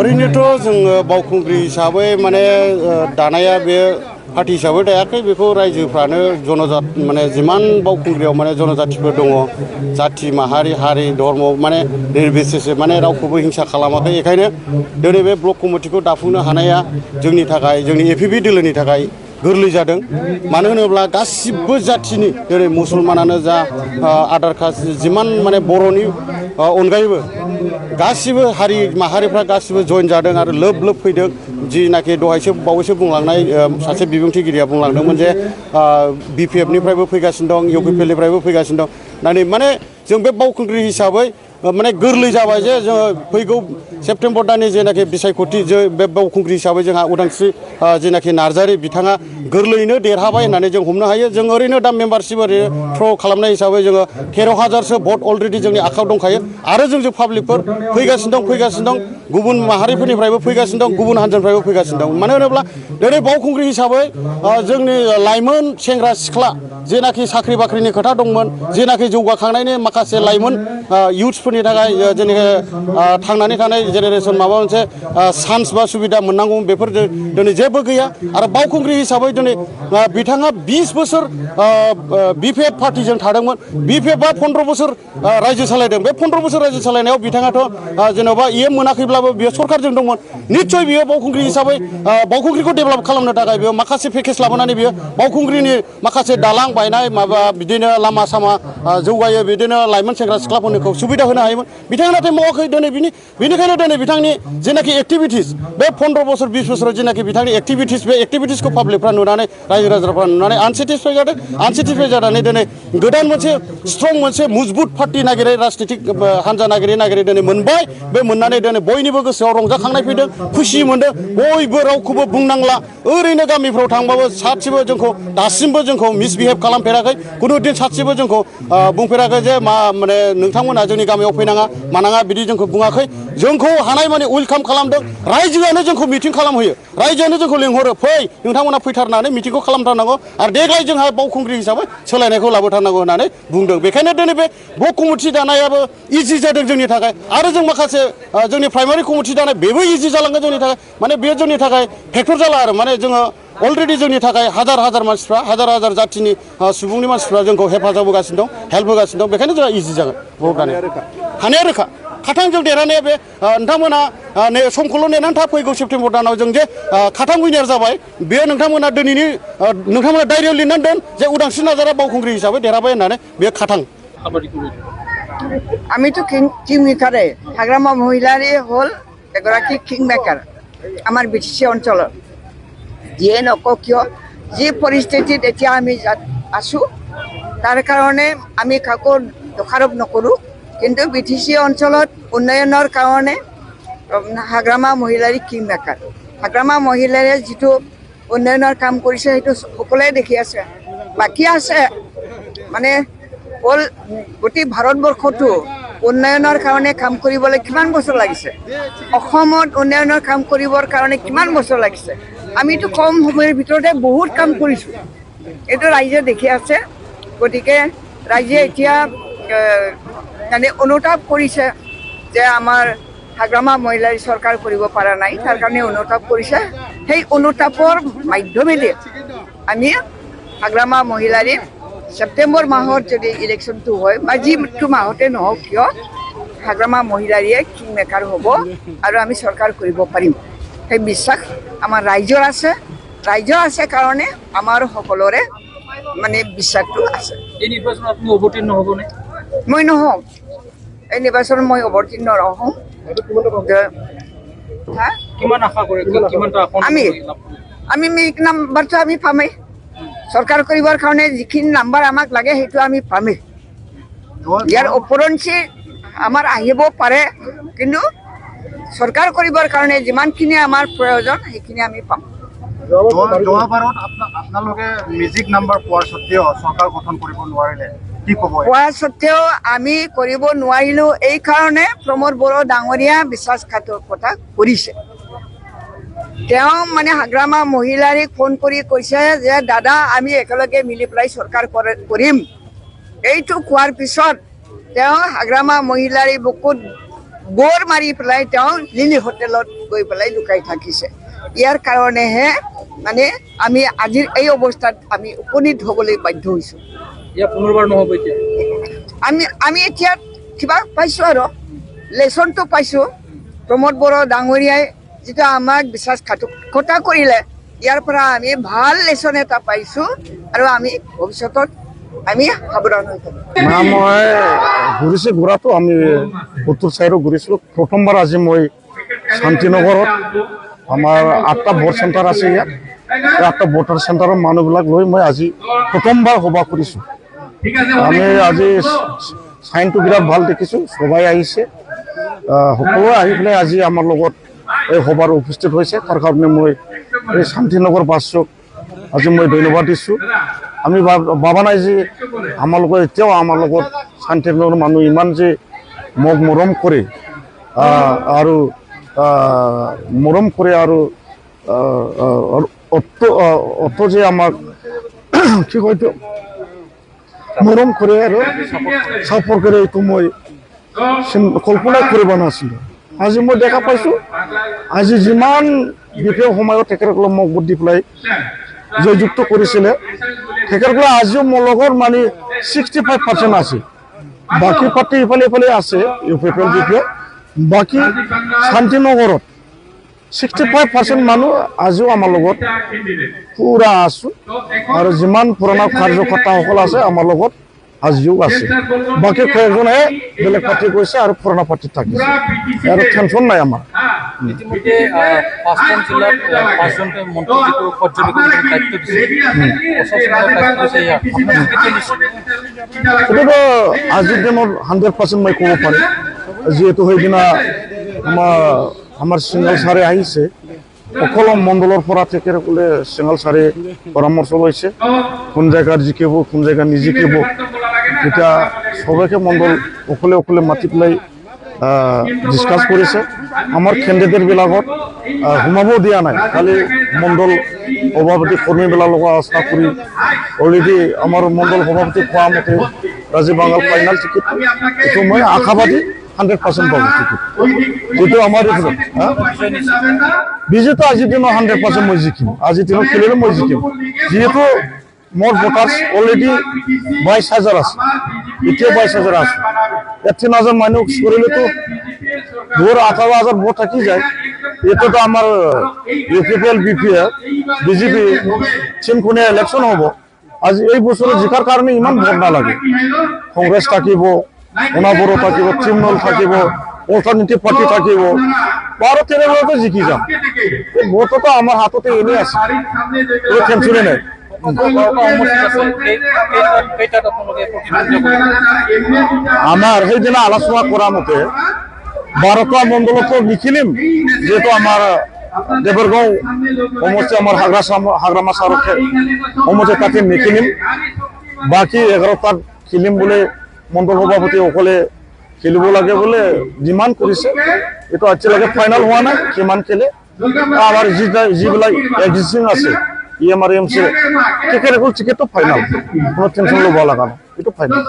ओरैनोथ' जोङो बावखुंग्रि हिसाबै माने दानाया बे पार्टी हिसाबै दायाखै बेखौ रायजोफ्रानो जनजात माने जिमान बावखुंग्रियाव माने जनजातिफोर दङ जाथि माहारि हारि धर्म माने निर्बिसेसे माने रावखौबो हिंसा खालामाखै बेखायनो दिनै बे ब्लक कमिटिखौ दाफुंनो हानाया जोंनि थाखाय जोंनि एपिपि दोलोनि थाखाय गोरलै जादों। मानो होनोब्ला गासिबो जाथिनि जेरै मुसलमानानो जा आधार कास्ट जिमान माने बर'नि अनगायैबो गासिबो हारि माहारिफ्रा गासिबो जइन जादों आरो लोब लोब फैदों। जिनाखि दहायसो बावैसो बुंलांनाय सासे बिबुंथिगिरिया बुंलांदोंमोन जे BPF निफ्रायबो फैगासिनो दं UPPनिफ्रायबो फैगासिनो दं माने जों बे बावखुंग्रि हिसाबै माने गोरलै जाबाय जे जोङो फैगौ सेप्तेम्बर दाननि जेनाखि बिसायख'थि जे बे बावखुंग्रि हिसाबै जोंहा उदांस्रि जेनाखि नार्जारि बिथाङा गोरलैयैनो देरहाबाय होननानै जों हमनो हायो। जों ओरैनो दा मेम्बारशिप ओरैनो थ्र' खालामनाय हिसाबै जोङो 13,000सो भट अलरेडि जोंनि आखायाव दंखायो आरो जों पाब्लिकफोर फैगासिनो दं गुबुन माहारिफोरनिफ्रायबो फैगासिनो दं गुबुन हान्जानिफ्रायबो फैगासिनो दं। मानो होनोब्ला दिनै बावखुंग्रि हिसाबै जोंनि लाइमोन सेंग्रा सिख्ला जेनाखि साख्रि बाख्रिनि खोथा दंमोन जेनाखि जौगाखांनायनि माखासे लाइमोन इयुथ्सफोरनि थाखाय जेनेखि थांनानै थानाय जेनेरेसन माबा मोनसे चान्स बा सुबिदा मोननांगौ बेफोर दिनै जेबो गैया। आरो बावखुंग्रि हिसाबै दिनै बिथाङा 20 बोसोर BPF पार्टिजों थादोंमोन। BPF आ 15 बोसोर रायजो सालायदों। बे 15 बोसोर रायजो सालायनायाव बिथाङाथ' जेन'बा मोनाखैब्लाबो बियो सरकारजों दंमोन। निश्चय बियो बावखुंग्रि हिसाबै बावखुंग्रिखौ डेभेलप खालामनो थाखाय बेयो माखासे पेकेज लाबोनानै बियो बावखुंग्रिनि माखासे दालां बायनाय माबा बिदिनो लामा सामा जौगायो बिदिनो लाइमोन सेंग्रा सिख्लाफोरनिखौ सुबिदा होनो हायोमोन। बिथाङा नाथाय मावाखै दिनै बेनिखायनो दिनै बिथांनि जेनाखि एक्टिभिटिस बे 15 बोसोर 20 बोसोराव जेनाखि बिथांनि एक्टिभिटिस बे एक्टिभिटिसखौ पाब्लिकफ्रा नुनानै रायजो राजाफ्रा नुनानै आनसेटिसफाइ जानानै दिनै गोदान मोनसे स्ट्रं मोनसे मजबुत पार्टी नागिरै राजनितिक हान्जा नागिरै दिनै मोनबाय। बे मोननानै दिनै बयनिबो गोसोआव रंजाखांनाय फैदों खुसि मोनदों। बयबो रावखौबो बुंनांला ओरैनो गामिफ्राव थांबाबो सासेबो जोंखौ दासिमबो जोंखौ मिसबिहेभ खालामफेराखै खुनु दिन सासेबो जोंखौ बुंफेराखै जे मा माने नोंथांमोना जोंनि गामियाव फैनाङा मानाङा बिदि जोंखौ बुङाखै। जोंखौ हानाय माने वेलकाम खालामदों। रायजोआनो जोंखौ मिटिं खालामहोयो रायजोआनो जोंखौ लिंहरो फै नोंथांमोना फैथारनानै मिटिंखौ खालामथारनांगौ आरो देग्लाय जोंहा बावखुंग्रि हिसाबै सोलायनायखौ लाबोथारनांगौ होननानै बुंदों। बेखायनो दिनै बे ब्लक कमिटि दानायाबो इजि जादों जोंनि थाखाय आरो जों माखासे जोंनि प्राइमारि कमिटि दानाय बेबो इजि जालांगोन जोंनि थाखाय। माने बेयो जोंनि थाखाय फेक्टर जाला आरो माने जोङो अलरेडि जोंनि थाखाय हाजार मानसिफ्रा हाजार जाथिनि सुबुंनि मानसिफ्रा जोंखौ हेफाजाब होगासिनो दं हेल्प होगासिनो दं। बेखायनो जोंहा इजि जागोन भट दानाया हानाया रोखा खाथां जों देरहानाया बे नोंथांमोना समखौल' नेनानै था फैगौ सेप्तेम्बर दानाव जों जे खाथां उइनार जाबाय बेयो नोंथांमोना दिनैनि नोंथांमोना डायरियाव लिरनानै दोन जे उदांस्रि नार्जारिया बावखुंग्रि हिसाबै देरहाबाय होननानै बेयो खाथां। আমিতো কিং মেকারে হাগ্রামা মহিলারই হল এগৰাকী কিং মেকাৰ আমাৰ BTC অঞ্চলত। যিয়ে নকওঁ কিয় যি পৰিস্থিতিত এতিয়া আমি আছোঁ তাৰ কাৰণে আমি কাকো দোষাৰোপ নকৰোঁ। কিন্তু BTC অঞ্চলত উন্নয়নৰ কাৰণে হাগ্ৰামা মহিলাৰই কিং মেকাৰ। হাগ্ৰামা মহিলাৰে যিটো উন্নয়নৰ কাম কৰিছে সেইটো সকলোৱে দেখি আছে। বাকী আছে মানে হ'ল গোটেই ভাৰতবৰ্ষতো উন্নয়নৰ কাৰণে কাম কৰিবলৈ কিমান বছৰ লাগিছে, অসমত উন্নয়নৰ কাম কৰিবৰ কাৰণে কিমান বছৰ লাগিছে। আমিতো কম সময়ৰ ভিতৰতে বহুত কাম কৰিছোঁ। এইটো ৰাইজে দেখি আছে। গতিকে ৰাইজে এতিয়া মানে অনুতাপ কৰিছে যে আমাৰ হাগ্ৰামা মহিলাই চৰকাৰ কৰিব পৰা নাই তাৰ কাৰণে অনুতাপ কৰিছে। সেই অনুতাপৰ মাধ্যমেদি আমি হাগ্ৰামা মহিলাৰী সেপ্টেম্বৰ মাহত যদি ইলেকশ্যনটো হয় বা যিটো মাহতে নহওক কিয় হাগ্ৰামা মহিলাৰীয়ে কিং মেকাৰ হ'ব আৰু আমি চৰকাৰ কৰিব পাৰিম। সেই বিশ্বাস আমাৰ ৰাইজৰ আছে কাৰণে আমাৰ সকলোৰে মানে বিশ্বাসটো আছে। এই নিৰ্বাচনত আপুনি অৱতীৰ্ণ হ'বনে? মই নহওঁ এই নিৰ্বাচনত মই অৱতীৰ্ণ নহওঁ। কিমান আশা কৰে আমি নাম্বাৰটো আমি পামেই। চৰকাৰ কৰিবৰ কাৰণে যিখিনি নাম্বাৰ আমাক লাগে সেইটো আমি পামেই। ইয়াৰ ওপৰঞ্চি আমাৰ আহিব পাৰে কিন্তু চৰকাৰ কৰিবৰ কাৰণে যিমানখিনি আমাৰ প্ৰয়োজন সেইখিনি আমি পাম। যোৱাবাৰত আপোনালোকে মেজিক নাম্বাৰ পোৱাৰ স্বত্তেও চৰকাৰ গঠন কৰিব নোৱাৰিলে কি ক'ব? পোৱা স্বত্তেও আমি কৰিব নোৱাৰিলোঁ এই কাৰণে প্ৰমোদ বড়ো ডাঙৰীয়া বিশ্বাসঘাতকতা কৰিছে। তেওঁ মানে হাগ্ৰামা মহিলাৰীক ফোন কৰি কৈছে যে দাদা আমি একেলগে মিলি পেলাই চৰকাৰ কৰিম। এইটো কোৱাৰ পিছত তেওঁ হাগ্ৰামা মহিলাৰী বুকুত বৰ মাৰি পেলাই তেওঁ লিলি হোটেলত গৈ পেলাই লুকাই থাকিছে ইয়াৰ কাৰণেহে মানে আমি আজিৰ এই অৱস্থাত আমি উপনীত হ'বলৈ বাধ্য হৈছোঁ ইয়াৰ পুনৰবাৰ নহ'ব এতিয়া আমি এতিয়া কিবা পাইছোঁ আৰু লেচনটো পাইছোঁ প্ৰমোদ বড়ো ডাঙৰীয়াই যিটো আমাক বিশ্বাসঘাতকতা কৰিলে ইয়াৰ পৰা আমি ভাল লেচন এটা পাইছোঁ আৰু আমি ভৱিষ্যতত আমি সাৱধান হৈ থাকিম না মই ঘূৰিছোঁ ঘূৰাটো আমি উত্তৰ চাইডো ঘূৰিছিলোঁ প্ৰথমবাৰ আজি মই শান্তিনগৰত আমাৰ 8টা ভোট চেণ্টাৰ আছে ইয়াত 8টা ভোটাৰ চেণ্টাৰৰ মানুহবিলাক লৈ মই আজি প্ৰথমবাৰ সভা কৰিছোঁ আমি আজি চাইনটো বিৰাট ভাল দেখিছোঁ সবাই আহিছে সকলোৱে আহি পেলাই আজি আমাৰ লগত এই সভাৰ উপস্থিত হৈছে তাৰ কাৰণে মই এই শান্তিনগৰ বাসীক আজি মই ধন্যবাদ দিছোঁ আমি ভাবা নাই যে আমালোকে এতিয়াও আমাৰ লগত শান্তিনগৰ মানুহ ইমান যে মোক মৰম কৰে আৰু অত যে আমাক কি কয়তো মৰম কৰে আৰু চাপৰ কৰে এইটো মই কল্পনা কৰিব নাছিলোঁ আজি মই দেখা পাইছোঁ আজি যিমান বিপদৰ সময়ত তেখেতসকলক মোক ভোট দি পেলাই জয়যুক্ত কৰিছিলে তেখেতসকলে আজিও মোৰ লগত মানে 65% আছে বাকী পাৰ্টি ইফালে আছে ইউপিপিএল জিপিএল বাকী শান্তিনগৰত 65% মানুহ আজিও আমাৰ লগত পুৰা আছোঁ আৰু যিমান পুৰণা কাৰ্যকৰ্তাসকল আছে আমাৰ লগত আজিও আছে বাকী কয়েকজনে বেলেগ পাৰ্টি গৈছে আৰু পুৰণা পাৰ্টিত থাকিছে আৰু টেনশ্যন নাই আমাৰ ইতিমধ্যে 5খন জিলাত 5জনকে মন্ত্ৰী যিটো পৰ্যবেক্ষণৰ দায়িত্ব দিছে এইটোতো আজিৰ দিনত 100% মই ক'ব পাৰিম যিহেতু সেইদিনা আমাৰ সিঙ্গল ছাৰে আহিছে সকলো মণ্ডলৰ পৰা তেখেতসকলে সিঙ্গল ছাৰে পৰামৰ্শ লৈছে কোন জেগাত জিকিব কোন জেগাত নিজিকিব এতিয়া সবকে মণ্ডল অকলে মাতি পেলাই ডিছকাছ কৰিছে আমাৰ কেণ্ডিডেটবিলাকত সোমাব দিয়া নাই খালি মণ্ডল সভাপতি কৰ্মীবিলাকৰ লগত আলোচনা কৰি অলৰেডি আমাৰ মণ্ডল সভাপতি কোৱা মতে ৰাজীৱ বাঙাল ফাইনেল টিকেট এইটো মই আশাবাদী 100% পাব টিকেট যেটো আমাৰ বিজেতো আজিৰ দিনত 100% মই জিকিম আজিৰ দিনত খেলিলে মই জিকিম যিহেতু মোৰ ভোটাৰ্ছ অলৰেডি 22,000 আছে এতিয়া 22,000 আছে 18,000 মানুহ কৰিলেতো 18,000 ভোট থাকি যায় এটোতো আমাৰ ইউপিপিএল বিপিএল বিজেপি চিনখনে ইলেকশ্যন হ'ব আজি এই বছৰত জিকাৰ কাৰণে ইমান ভোট নালাগে কংগ্ৰেছ থাকিব অনাবৰো থাকিব তৃণমূল থাকিব অল্টাৰনেটিভ পাৰ্টি থাকিব 12-13 জিকি যাম এই ভোটতো আমাৰ হাততে এনেই আছে কোনো টেনশ্যনে নাই আমাৰ সেইদিনা আলোচনা কৰা মতে 12টা মণ্ডলতো নিখিলিম যেহেতু আমাৰ দেৱৰগাঁও সমষ্টি আমাৰ হাগ্ৰামা চাৰকে সমষ্টি তাতে নিখিলিম বাকী 11টাত খেলিম বোলে মণ্ডল সভাপতি অকলে খেলিব লাগে বোলে ডিমাণ্ড কৰিছে এইটো আজিলৈকে ফাইনেল হোৱা নাই কিমান খেলে আমাৰ যিবিলাক এক্সিষ্টিং আছে EMRMC টিকেট ফাইনেল কোনো টেনশ্যন ল'ব লগা নাই এইটো ফাইনেল